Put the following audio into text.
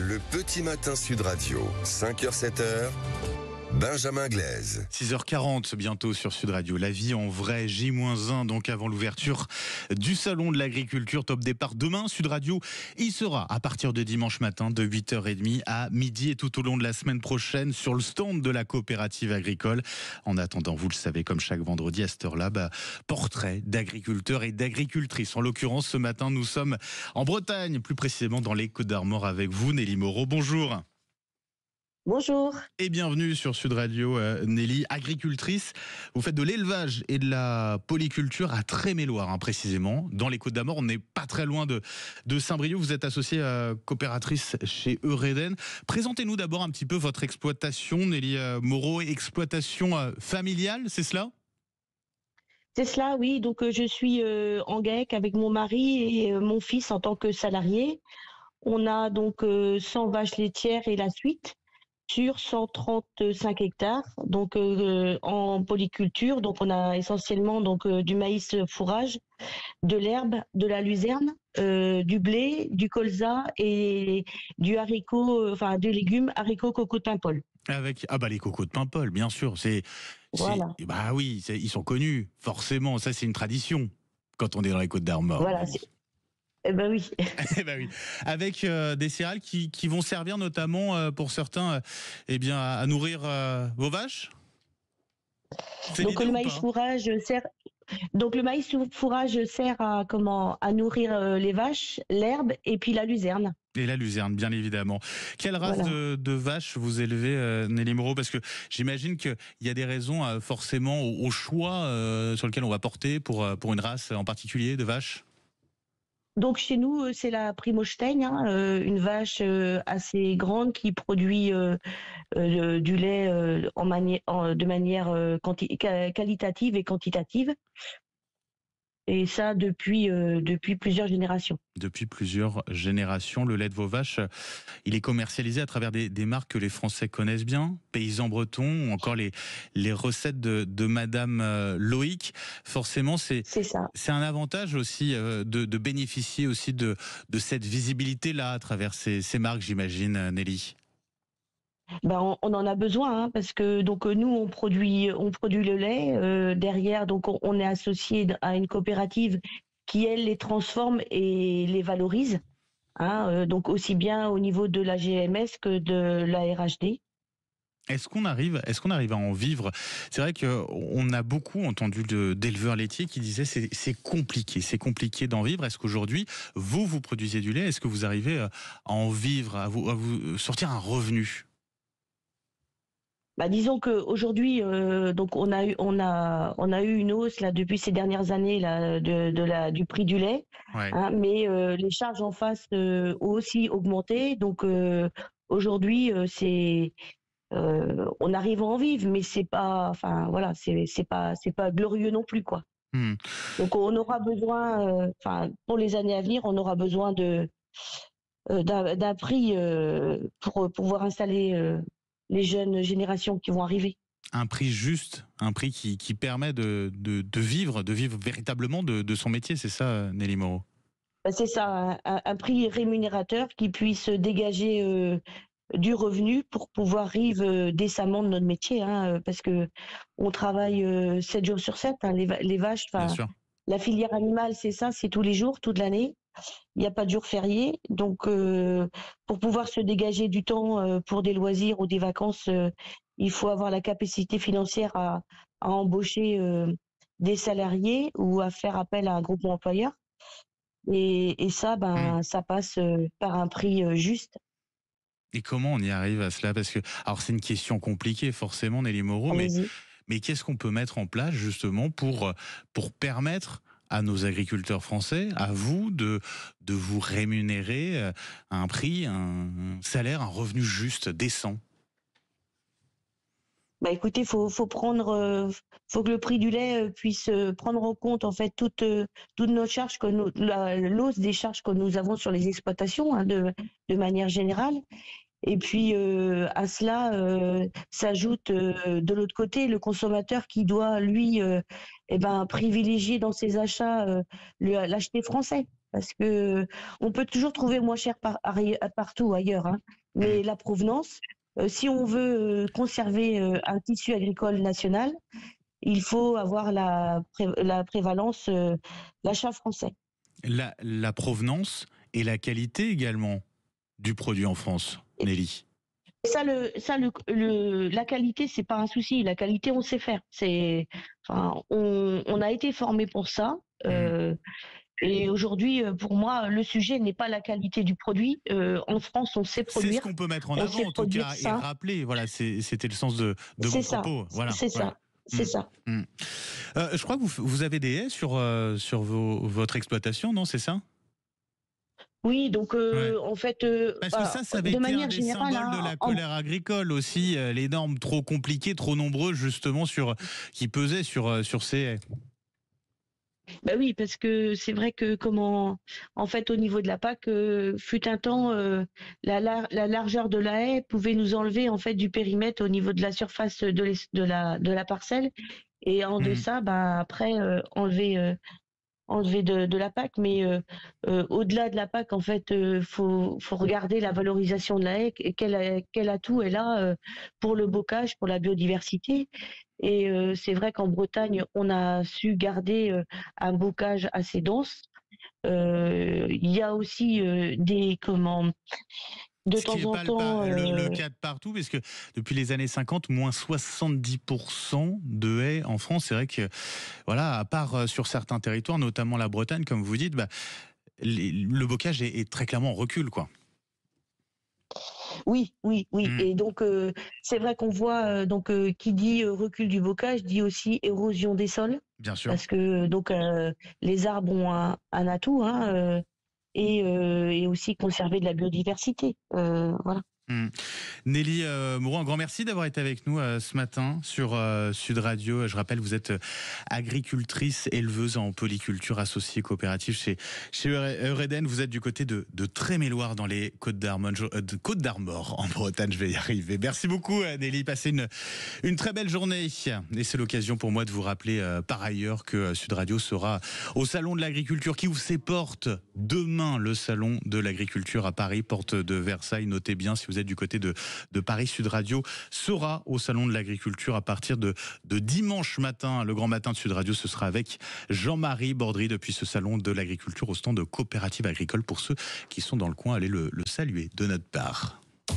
Le petit matin Sud Radio, 5h-7h, Benjamin Glaise. 6h40 bientôt sur Sud Radio. La vie en vrai, J-1, donc avant l'ouverture du Salon de l'Agriculture. Top départ demain. Sud Radio y sera à partir de dimanche matin de 8h30 à midi et tout au long de la semaine prochaine sur le stand de la coopérative agricole. En attendant, vous le savez, comme chaque vendredi à cette heure-là, portrait d'agriculteurs et d'agricultrices. En l'occurrence, ce matin, nous sommes en Bretagne, plus précisément dans les Côtes-d'Armor avec vous, Nelly Moreau. Bonjour. Bonjour. Et bienvenue sur Sud Radio, Nelly, agricultrice. Vous faites de l'élevage et de la polyculture à Tréméloire, précisément. Dans les Côtes-d'Armor, on n'est pas très loin de Saint-Brieuc. Vous êtes associée coopératrice chez Eureden. Présentez-nous d'abord un petit peu votre exploitation, Nelly Moreau. Exploitation familiale, c'est cela ? C'est cela, oui. Donc, je suis en GAEC avec mon mari et mon fils en tant que salarié. On a donc 100 vaches laitières et la suite sur 135 hectares, donc en polyculture. Donc on a essentiellement du maïs fourrage, de l'herbe, de la luzerne, du blé, du colza et du haricot, des légumes haricots coco de Paimpol. Avec les cocos de Paimpol, bien sûr. Voilà. Oui, ils sont connus, forcément. Ça, c'est une tradition quand on est dans les Côtes-d'Armor. Voilà. Eh ben oui. Oui. Avec des céréales qui vont servir notamment pour certains à nourrir vos vaches. Donc le maïs fourrage sert. Donc le maïs fourrage sert à nourrir les vaches, l'herbe et puis la luzerne. Et la luzerne, bien évidemment. Quelle race de vaches vous élevez, Nelly Moreau ? Parce que j'imagine qu'il y a des raisons forcément au choix sur lequel on va porter pour une race en particulier de vaches. Donc chez nous, c'est la Primostein, une vache assez grande qui produit du lait de manière qualitative et quantitative. Et ça depuis plusieurs générations. Depuis plusieurs générations, le lait de vos vaches, il est commercialisé à travers des marques que les Français connaissent bien, Paysans Bretons, ou encore les recettes de Madame Loïc. Forcément, c'est un avantage aussi de bénéficier aussi de cette visibilité-là à travers ces marques, j'imagine, Nelly. On en a besoin parce que nous on produit le lait derrière, donc on est associé à une coopérative qui elle les transforme et les valorise, donc aussi bien au niveau de la GMS que de la RHD. Est-ce qu'on arrive à en vivre ? C'est vrai qu'on a beaucoup entendu d'éleveurs laitiers qui disaient c'est compliqué d'en vivre. Est-ce qu'aujourd'hui vous produisez du lait ? Est-ce que vous arrivez à en vivre, à vous sortir un revenu ? Disons qu'aujourd'hui, on a eu une hausse là depuis ces dernières années là du prix du lait, mais les charges en face ont aussi augmenté. Donc aujourd'hui, on arrive à en vivre, mais c'est pas glorieux non plus quoi. Donc on aura besoin, pour les années à venir, on aura besoin d'un prix pour pouvoir installer les jeunes générations qui vont arriver. Un prix juste, un prix qui permet de vivre véritablement de son métier, c'est ça, Nelly Moreau ? C'est ça, un prix rémunérateur qui puisse dégager du revenu pour pouvoir vivre décemment de notre métier, parce que on travaille 7 jours sur 7, les vaches, la filière animale, c'est ça, c'est tous les jours, toute l'année. Il n'y a pas de jour férié, donc pour pouvoir se dégager du temps pour des loisirs ou des vacances, il faut avoir la capacité financière à embaucher des salariés ou à faire appel à un groupement employeur. Et ça, ça passe par un prix juste. Et comment on y arrive à cela ? Parce que, alors c'est une question compliquée forcément, Nelly Moreau, mais qu'est-ce qu'on peut mettre en place justement pour permettre à nos agriculteurs français, à vous, de vous rémunérer à un prix, un salaire, un revenu juste, décent ? Écoutez, faut que le prix du lait puisse prendre en compte en fait toutes nos charges, l'hausse des charges que nous avons sur les exploitations de manière générale. Et puis à cela s'ajoute de l'autre côté le consommateur qui doit lui privilégier dans ses achats l'acheter français. parce que on peut toujours trouver moins cher partout ailleurs, hein. Mmh. Mais la provenance, si on veut conserver un tissu agricole national, il faut avoir la prévalence, l'achat français. La provenance et la qualité également du produit en France, Nelly. La qualité, c'est pas un souci. La qualité, on sait faire. Enfin, on a été formé pour ça. Mmh. Et aujourd'hui, pour moi, le sujet n'est pas la qualité du produit. En France, on sait C'est ce produire, qu'on peut mettre en on avant sait en tout produire cas et ça. rappeler. Voilà, c'était le sens de mon C'est ça, propos. Voilà. c'est Ouais. ça, c'est Mmh. ça. Mmh. Je crois que vous avez des haies sur votre exploitation, non? C'est ça? Oui, donc Ouais. en fait, Parce que ça avait de été un manière des générale, symboles de hein, la colère agricole aussi, les normes trop compliquées, trop nombreuses justement qui pesaient sur ces haies. bah oui, parce que c'est vrai que en fait, au niveau de la PAC, fut un temps, la largeur de la haie pouvait nous enlever en fait du périmètre au niveau de la surface de la parcelle, et en Mmh. deçà, bah après, enlever de la PAC, mais au-delà de la PAC, en fait, faut regarder la valorisation de la haie, et quel atout elle a pour le bocage, pour la biodiversité. Et c'est vrai qu'en Bretagne, on a su garder un bocage assez dense. Il y a aussi de Ce qui temps n'est en pas temps, le cas de partout, parce que depuis les années 50, moins 70% de haies en France. C'est vrai que, voilà, à part sur certains territoires, notamment la Bretagne, comme vous dites, bah, le bocage est très clairement en recul, quoi. oui, oui, oui. Mm, Et donc, c'est vrai qu'on voit, donc, qui dit recul du bocage dit aussi érosion des sols, bien sûr. parce que donc les arbres ont un atout, hein, et aussi conserver de la biodiversité. Voilà. Mm. Nelly Moreau, un grand merci d'avoir été avec nous ce matin sur Sud Radio. Je rappelle, vous êtes agricultrice, éleveuse en polyculture associée coopérative chez Eureden. Vous êtes du côté de Tréméloire dans les Côtes d'Armor en Bretagne. Je vais y arriver. Merci beaucoup Nelly. Passez une très belle journée. Et c'est l'occasion pour moi de vous rappeler par ailleurs que Sud Radio sera au Salon de l'Agriculture qui ouvre ses portes demain. Le Salon de l'Agriculture à Paris, porte de Versailles. Notez bien, si vous êtes du côté de Paris, Sud Radio sera au Salon de l'Agriculture à partir de dimanche matin. Le grand matin de Sud Radio, ce sera avec Jean-Marie Bordry depuis ce Salon de l'Agriculture au stand de Coopérative Agricole. Pour ceux qui sont dans le coin, allez le saluer de notre part.